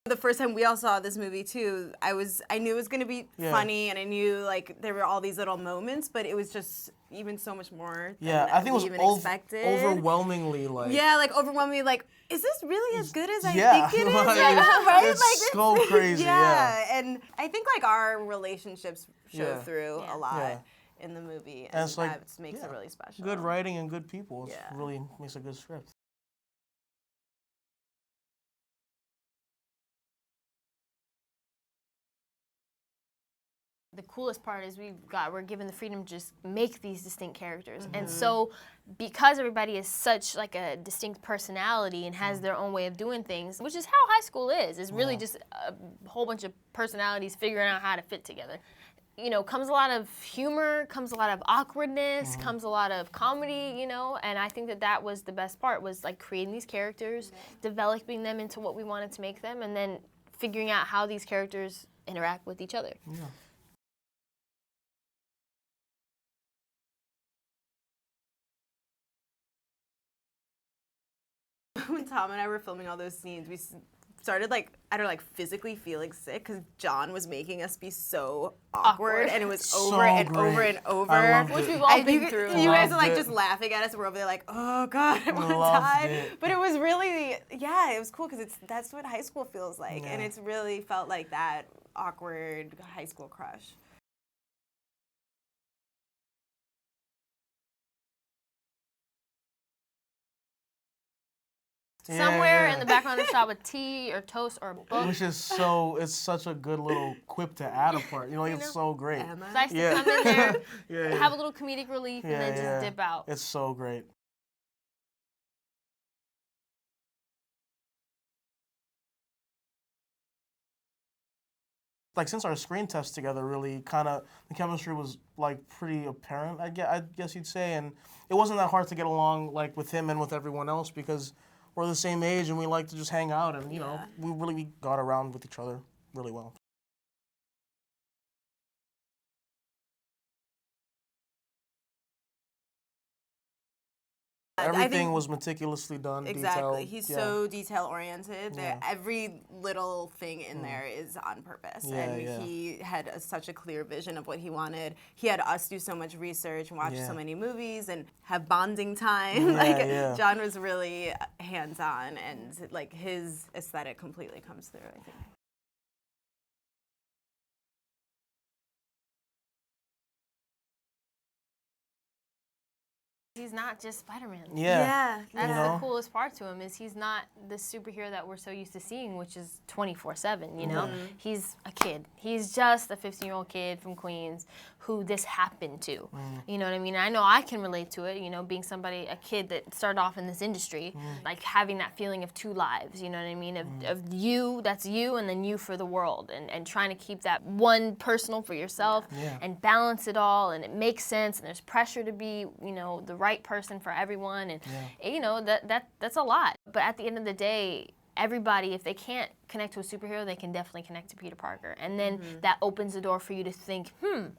The first time we all saw this movie too, I knew it was gonna be funny, and I knew like there were all these little moments, but it was just even so much more than I think it was even expected. overwhelmingly like. Yeah, like overwhelmingly like, is this really as good as I think it is? Like, right? It's like, so crazy. And I think like our relationships show through a lot in the movie, and it's like, that makes it really special. Good writing and good people. It really makes a good script. The coolest part is we're given the freedom to just make these distinct characters. And so because everybody is such like a distinct personality and has their own way of doing things, which is how high school is really just a whole bunch of personalities figuring out how to fit together. You know, comes a lot of humor, comes a lot of awkwardness, comes a lot of comedy, you know, and I think that was the best part, was like creating these characters, developing them into what we wanted to make them, and then figuring out how these characters interact with each other. Yeah. When Tom and I were filming all those scenes, we started like, I don't know, like physically feeling sick because John was making us be so awkward. And it was over and over and over. Which we've all been through. You guys are like just laughing at us, and we're over there like, oh God, I want to die. But it was really, it was cool because that's what high school feels like. And it's really felt like that awkward high school crush. Somewhere in the background of the shot with tea or toast or a book. Which is it's such a good little quip to add a part. You know, it's so great. It's nice to come in there, have a little comedic relief, and then just dip out. It's so great. Like, since our screen test together, really kind of, the chemistry was like pretty apparent, I guess you'd say, and it wasn't that hard to get along like with him and with everyone else because we're the same age and we like to just hang out, and you know, we really got around with each other really well. Everything was meticulously done, Exactly. detailed. He's so detail-oriented that every little thing in there is on purpose. And he had such a clear vision of what he wanted. He had us do so much research and watch so many movies and have bonding time. John was really hands-on, and like his aesthetic completely comes through, I think. He's not just Spider-Man. That's the coolest part to him, is he's not the superhero that we're so used to seeing, which is 24/7, you know? He's a kid. He's just a 15-year-old kid from Queens who this happened to. You know what I mean? I know I can relate to it, you know, being a kid that started off in this industry, like having that feeling of two lives, you know what I mean? Of you, that's you, and then you for the world, and trying to keep that one personal for yourself and balance it all, and it makes sense, and there's pressure to be, you know, the right person for everyone, and you know, that's a lot. But at the end of the day, everybody, if they can't connect to a superhero, they can definitely connect to Peter Parker. And then that opens the door for you to think,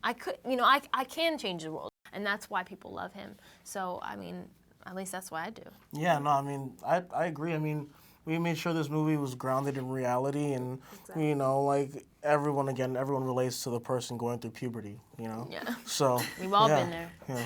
I could, you know, I can change the world. And that's why people love him. So, I mean, at least that's why I do. Yeah, no, I mean, I agree. I mean, we made sure this movie was grounded in reality, and, you know, like, everyone relates to the person going through puberty, you know? Yeah. So, we've all been there. Yeah.